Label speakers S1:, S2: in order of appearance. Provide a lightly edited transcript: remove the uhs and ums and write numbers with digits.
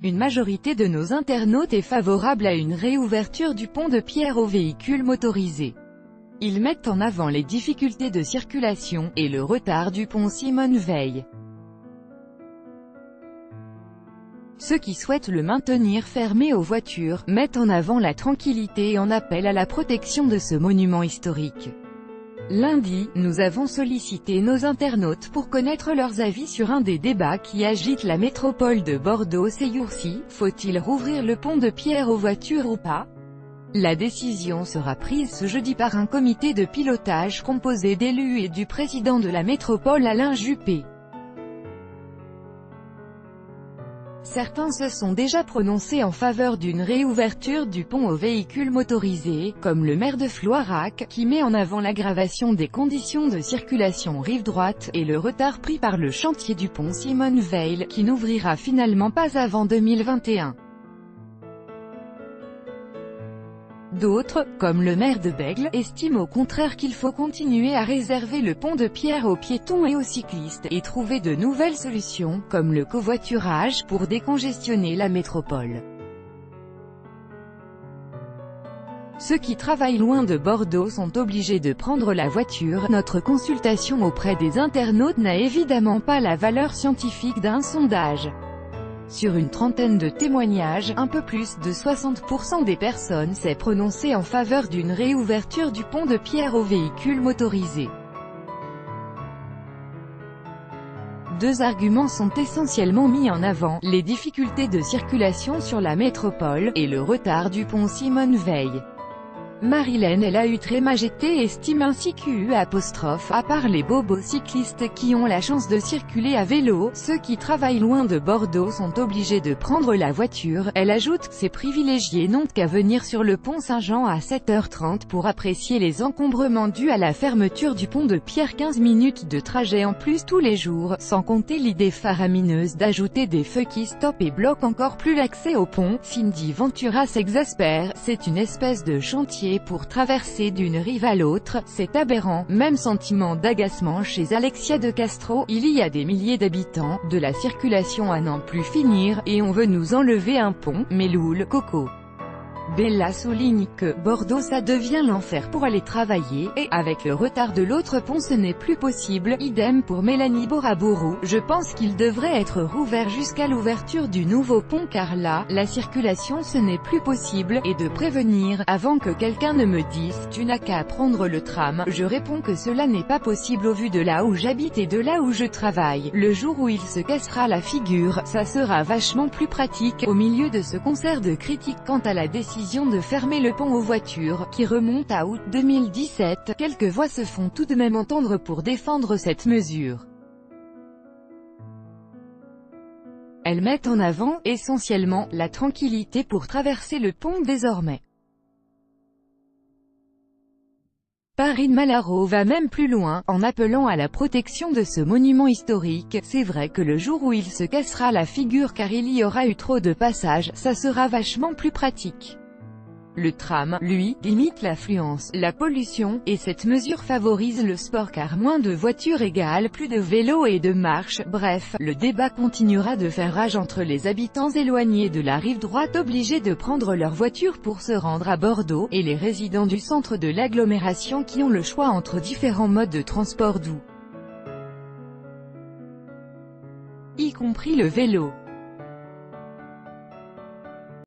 S1: Une majorité de nos internautes est favorable à une réouverture du pont de Pierre aux véhicules motorisés. Ils mettent en avant les difficultés de circulation, et le retard du pont Simone Veil. Ceux qui souhaitent le maintenir fermé aux voitures, mettent en avant la tranquillité et en appellent à la protection de ce monument historique. Lundi, nous avons sollicité nos internautes pour connaître leurs avis sur un des débats qui agitent la métropole de Bordeaux ces jours-ci: faut-il rouvrir le pont de Pierre aux voitures ou pas? La décision sera prise ce jeudi par un comité de pilotage composé d'élus et du président de la métropole Alain Juppé. Certains se sont déjà prononcés en faveur d'une réouverture du pont aux véhicules motorisés, comme le maire de Floirac, qui met en avant l'aggravation des conditions de circulation rive droite, et le retard pris par le chantier du pont Simone Veil, qui n'ouvrira finalement pas avant 2021. D'autres, comme le maire de Bègles, estiment au contraire qu'il faut continuer à réserver le pont de Pierre aux piétons et aux cyclistes, et trouver de nouvelles solutions, comme le covoiturage, pour décongestionner la métropole. Ceux qui travaillent loin de Bordeaux sont obligés de prendre la voiture. Notre consultation auprès des internautes n'a évidemment pas la valeur scientifique d'un sondage. Sur une trentaine de témoignages, un peu plus de 60% des personnes s'est prononcé en faveur d'une réouverture du pont de Pierre aux véhicules motorisés. Deux arguments sont essentiellement mis en avant: les difficultés de circulation sur la métropole, et le retard du pont Simone Veil. Marilène Lahutré-Majeté estime ainsi qu'à part les bobos cyclistes qui ont la chance de circuler à vélo, ceux qui travaillent loin de Bordeaux sont obligés de prendre la voiture. Elle ajoute: ces privilégiés n'ont qu'à venir sur le pont Saint-Jean à 7h30 pour apprécier les encombrements dus à la fermeture du pont de Pierre. 15 minutes de trajet en plus tous les jours, sans compter l'idée faramineuse d'ajouter des feux qui stoppent et bloquent encore plus l'accès au pont. Cindy Ventura s'exaspère: c'est une espèce de chantier pour traverser d'une rive à l'autre, c'est aberrant. Même sentiment d'agacement chez Alexia de Castro: il y a des milliers d'habitants, de la circulation à n'en plus finir, et on veut nous enlever un pont. Meloul, Coco. Bella souligne que Bordeaux ça devient l'enfer pour aller travailler, et avec le retard de l'autre pont ce n'est plus possible. Idem pour Mélanie Borabourou: je pense qu'il devrait être rouvert jusqu'à l'ouverture du nouveau pont car là, la circulation ce n'est plus possible, et de prévenir, avant que quelqu'un ne me dise: tu n'as qu'à prendre le tram. Je réponds que cela n'est pas possible au vu de là où j'habite et de là où je travaille. Le jour où il se cassera la figure, ça sera vachement plus pratique. Au milieu de ce concert de critiques quant à la décision de fermer le pont aux voitures, qui remonte à août 2017, quelques voix se font tout de même entendre pour défendre cette mesure. Elles mettent en avant, essentiellement, la tranquillité pour traverser le pont désormais. Parine Malaro va même plus loin, en appelant à la protection de ce monument historique. C'est vrai que le jour où il se cassera la figure car il y aura eu trop de passages, ça sera vachement plus pratique. Le tram, lui, limite l'affluence, la pollution, et cette mesure favorise le sport car moins de voitures égale plus de vélos et de marches. Bref, le débat continuera de faire rage entre les habitants éloignés de la rive droite obligés de prendre leur voiture pour se rendre à Bordeaux, et les résidents du centre de l'agglomération qui ont le choix entre différents modes de transport doux, y compris le vélo.